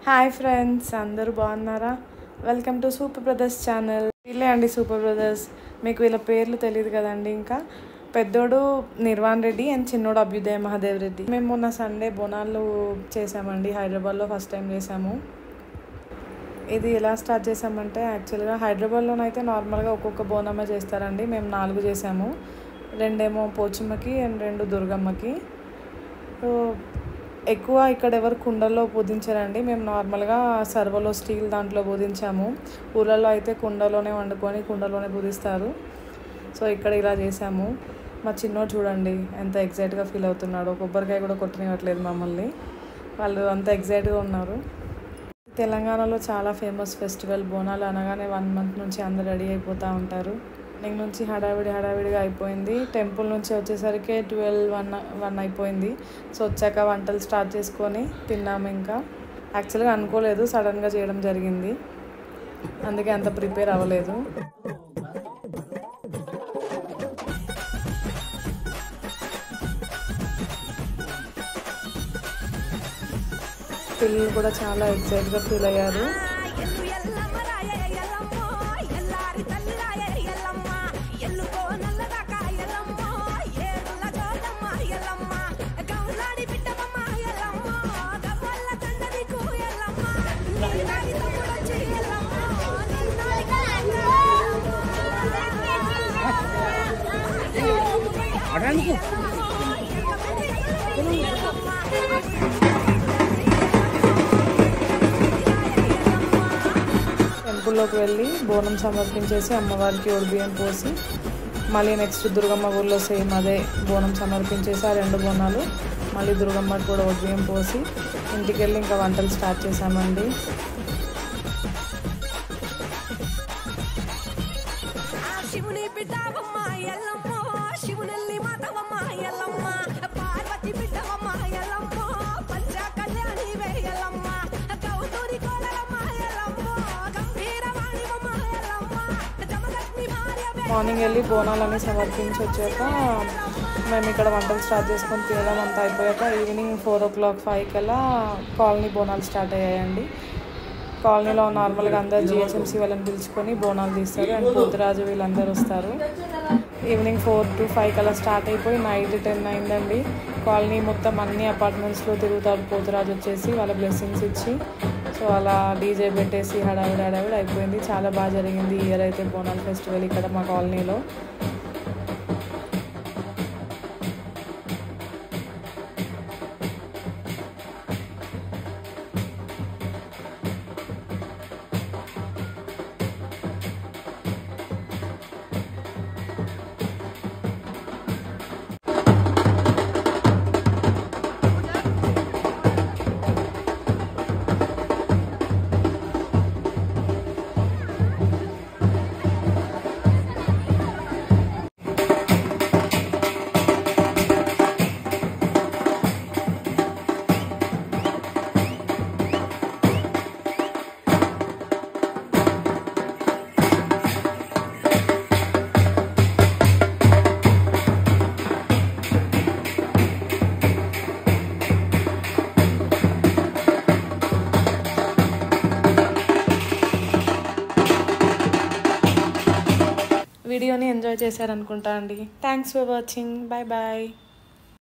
Hi friends, అందరూ బాగున్నారా? Welcome to super brothers channel. వీళ్ళే అండి సూపర్ బ్రదర్స్. మీకు వీళ్ళ పేర్లు తెలియదు కదండి. ఇంకా పెద్దోడు నిర్వాణ్ రెడ్డి అండ్ చిన్నోడు అభ్యుదయ మహాదేవ్ రెడ్డి. మేము మొన్న సండే బోనాలు చేసామండి. హైదరాబాద్లో ఫస్ట్ టైం చేసాము. ఇది ఎలా స్టార్ట్ చేసామంటే, యాక్చువల్గా హైదరాబాద్లోనైతే నార్మల్గా ఒక్కొక్క బోనమే చేస్తారండి. మేము 4 చేసాము. 2 పోచమ్మకి అండ్ 2 దుర్గమ్మకి. ఎక్కువ ఇక్కడ ఎవరు కుండల్లో పూజించారండి. మేము నార్మల్గా సర్వలో స్టీల్ దాంట్లో పూజించాము. ఊళ్ళల్లో అయితే కుండలోనే వండుకొని కుండలోనే పూజిస్తారు. సో ఇక్కడ ఇలా చేసాము. మా చిన్నోడు చూడండి ఎంత ఎగ్జైట్గా ఫీల్ అవుతున్నాడు. కొబ్బరికాయ కూడా కొట్టనివ్వట్లేదు మమ్మల్ని. వాళ్ళు అంత ఎగ్జైట్గా ఉన్నారు. తెలంగాణలో చాలా ఫేమస్ ఫెస్టివల్ బోనాలు అనగానే 1 మంత్ నుంచి అందరు రెడీ అయిపోతూ ఉంటారు. నేను నుంచి హడావిడిగా అయిపోయింది. టెంపుల్ నుంచి వచ్చేసరికి 12-1 అయిపోయింది. సో వచ్చాక వంటలు స్టార్ట్ చేసుకొని తిన్నాము. ఇంకా యాక్చువల్గా అనుకోలేదు, సడన్గా చేయడం జరిగింది. అందుకే అంత ప్రిపేర్ అవ్వలేదు. పిల్లలు కూడా చాలా ఎక్సైట్గా ఫీల్ అయ్యారు. టెంపుల్లోకి వెళ్ళి బోనం సమర్పించేసి అమ్మవారికి ఒడిబియ్యం పోసి మళ్ళీ నెక్స్ట్ దుర్గమ్మ ఊళ్ళో సేమ్ అదే బోనం సమర్పించేసి ఆ 2 బోనాలు మళ్ళీ దుర్గమ్మకి కూడా ఒడిబియ్యం పోసి ఇంటికి వెళ్ళి ఇంకా వంటలు స్టార్ట్ చేసామండి. మార్నింగ్ వెళ్ళి బోనాలన్నీ సమర్పించి వచ్చాక మేము ఇక్కడ వంటలు స్టార్ట్ చేసుకొని తినడం అంతా అయిపోయాక ఈవినింగ్ 4 o'clock 5 కల్లా కాలనీ బోనాలు స్టార్ట్ అయ్యాయండి. కాలనీలో నార్మల్గా అందరు జిహెచ్ఎంసీ వాళ్ళని పిలుచుకొని బోనాలు తీస్తారు అండ్ పోతురాజు వీళ్ళందరూ వస్తారు. ఈవినింగ్ 4 to 5 కల్లా స్టార్ట్ అయిపోయి నైట్ 10 అయిందండి. కాలనీ మొత్తం అన్ని అపార్ట్మెంట్స్లో తిరుగుతారు పోతురాజు వచ్చేసి వాళ్ళ బ్లెస్సింగ్స్ ఇచ్చి. సో అలా డీజే పెట్టేసి హడావిడి అయిపోయింది. చాలా బాగా జరిగింది ఈ ఇయర్ అయితే బోనాల ఫెస్టివల్ ఇక్కడ మా కాలనీలో. వీడియోని ఎంజాయ్ చేశారనుకుంటా అండి. Thanks for watching. బాయ్.